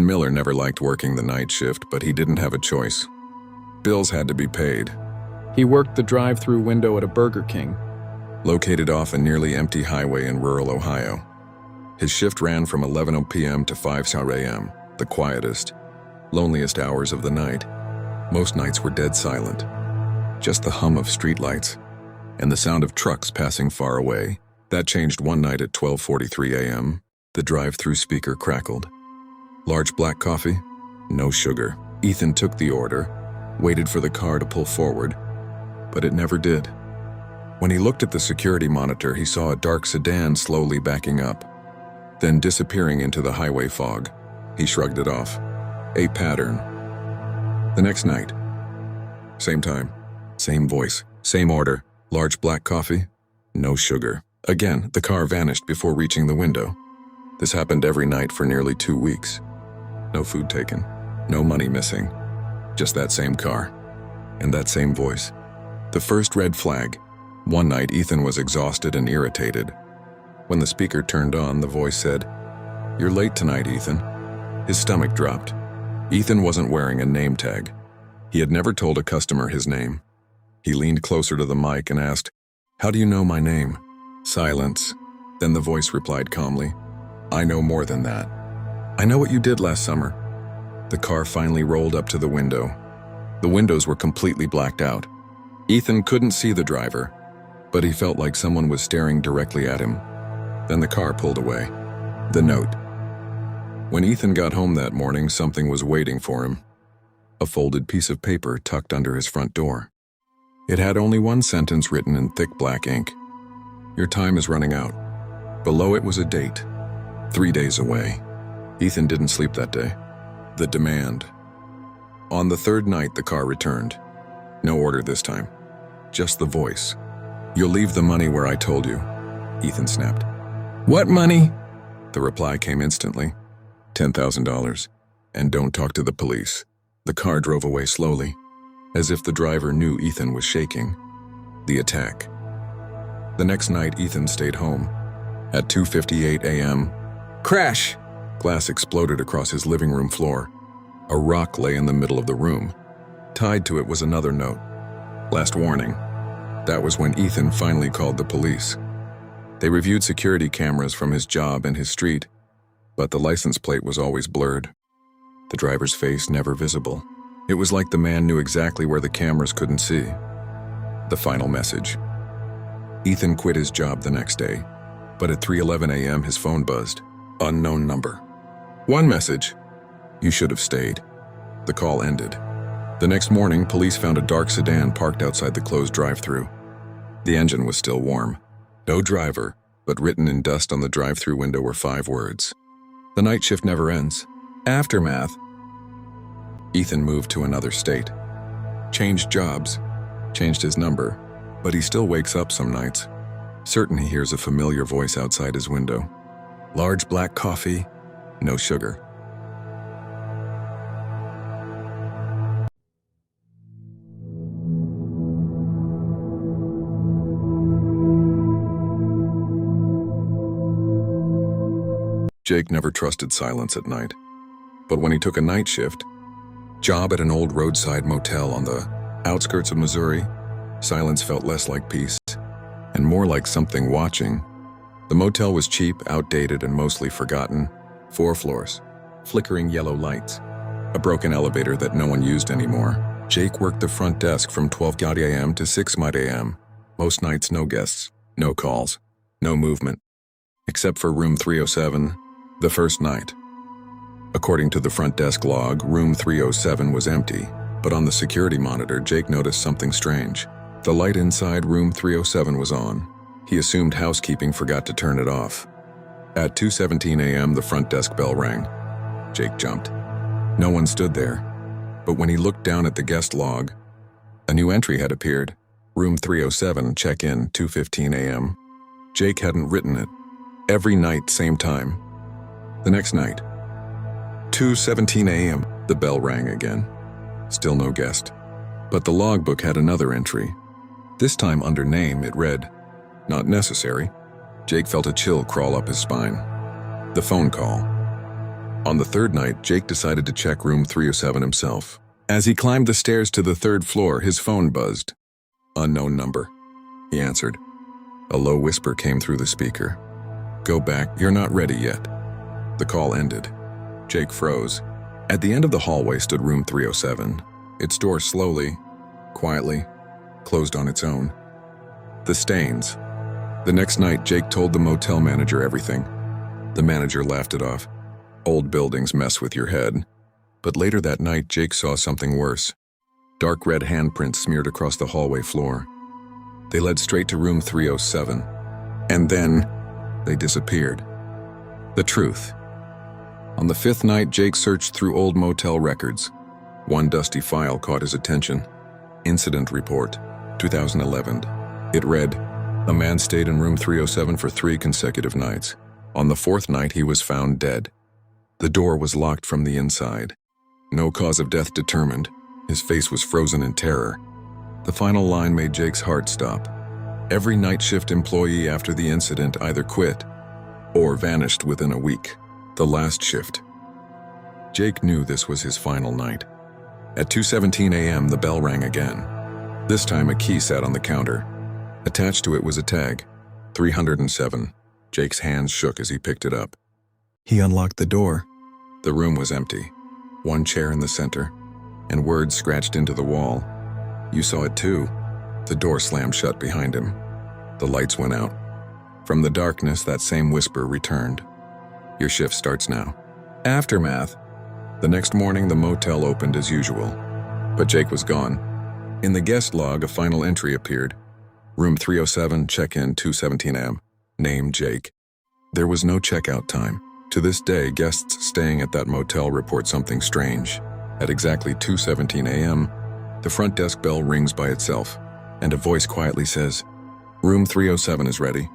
Miller never liked working the night shift, but he didn't have a choice. Bills had to be paid. He worked the drive-through window at a Burger King, located off a nearly empty highway in rural Ohio. His shift ran from 11 p.m. to 5 a.m., the quietest, loneliest hours of the night. Most nights were dead silent. Just the hum of streetlights and the sound of trucks passing far away. That changed one night at 12:43 a.m. The drive-through speaker crackled. Large black coffee, no sugar. Ethan took the order, waited for the car to pull forward, but it never did. When he looked at the security monitor, he saw a dark sedan slowly backing up, then disappearing into the highway fog. He shrugged it off. A pattern. The next night, same time, same voice, same order. Large black coffee, no sugar. Again, the car vanished before reaching the window. This happened every night for nearly 2 weeks. No food taken, no money missing, just that same car and that same voice. The first red flag. One night, Ethan was exhausted and irritated. When the speaker turned on, the voice said, "You're late tonight, Ethan." His stomach dropped. Ethan wasn't wearing a name tag. He had never told a customer his name. He leaned closer to the mic and asked, "How do you know my name?" Silence. Then the voice replied calmly, "I know more than that. I know what you did last summer." The car finally rolled up to the window. The windows were completely blacked out. Ethan couldn't see the driver, but he felt like someone was staring directly at him. Then the car pulled away. The note. When Ethan got home that morning, something was waiting for him. A folded piece of paper tucked under his front door. It had only one sentence written in thick black ink. "Your time is running out." Below it was a date. 3 days away. Ethan didn't sleep that day. The demand. On the third night, the car returned. No order this time. Just the voice. "You'll leave the money where I told you," Ethan snapped. "What money?" The reply came instantly. $10,000. And don't talk to the police. The car drove away slowly, as if the driver knew Ethan was shaking. The attack. The next night, Ethan stayed home. At 2:58 a.m., crash! Glass exploded across his living room floor. A rock lay in the middle of the room. Tied to it was another note. "Last warning." That was when Ethan finally called the police. They reviewed security cameras from his job and his street, but the license plate was always blurred. The driver's face never visible. It was like the man knew exactly where the cameras couldn't see. The final message. Ethan quit his job the next day, but at 3:11 a.m. his phone buzzed. Unknown number. One message. "You should have stayed." The call ended. The next morning, police found a dark sedan parked outside the closed drive-thru. The engine was still warm. No driver, but written in dust on the drive-thru window were 5 words. "The night shift never ends. Aftermath." Ethan moved to another state. Changed jobs. Changed his number. But he still wakes up some nights, certain he hears a familiar voice outside his window. Large black coffee, no sugar. Jake never trusted silence at night. But when he took a night shift, job at an old roadside motel on the outskirts of Missouri, silence felt less like peace and more like something watching. The motel was cheap, outdated, and mostly forgotten. 4 floors, flickering yellow lights, a broken elevator that no one used anymore. Jake worked the front desk from 12:30 a.m. to 6 a.m. Most nights, no guests, no calls, no movement, except for room 307, the first night. According to the front desk log, room 307 was empty, but on the security monitor, Jake noticed something strange. The light inside room 307 was on. He assumed housekeeping forgot to turn it off. At 2:17 a.m., the front desk bell rang. Jake jumped. No one stood there, but when he looked down at the guest log, a new entry had appeared. Room 307, check-in, 2:15 a.m. Jake hadn't written it. Every night, same time. The next night, 2:17 a.m., the bell rang again. Still no guest. But the logbook had another entry. This time under name, it read, "Not necessary." Jake felt a chill crawl up his spine. The phone call. On the third night, Jake decided to check room 307 himself. As he climbed the stairs to the third floor, his phone buzzed. "Unknown number." He answered. A low whisper came through the speaker. "Go back, you're not ready yet." The call ended. Jake froze. At the end of the hallway stood room 307. Its door slowly, quietly, closed on its own. The stains. The next night, Jake told the motel manager everything. The manager laughed it off. Old buildings mess with your head. But later that night, Jake saw something worse. Dark red handprints smeared across the hallway floor. They led straight to room 307. And then, they disappeared. The truth. On the fifth night, Jake searched through old motel records. One dusty file caught his attention. Incident report, 2011. It read, "A man stayed in room 307 for 3 consecutive nights. On the 4th night, he was found dead. The door was locked from the inside. No cause of death determined. His face was frozen in terror." The final line made Jake's heart stop. Every night shift employee after the incident either quit or vanished within a week. The last shift. Jake knew this was his final night. At 2:17 a.m., the bell rang again. This time, a key sat on the counter. Attached to it was a tag, 307. Jake's hands shook as he picked it up. He unlocked the door. The room was empty. One chair in the center, and words scratched into the wall. "You saw it too." The door slammed shut behind him. The lights went out. From the darkness, that same whisper returned. "Your shift starts now." Aftermath. The next morning, the motel opened as usual. But Jake was gone. In the guest log, a final entry appeared. Room 307, check-in 2:17 a.m. Name Jake. There was no checkout time. To this day, guests staying at that motel report something strange. At exactly 2:17 a.m., the front desk bell rings by itself, and a voice quietly says, "Room 307 is ready."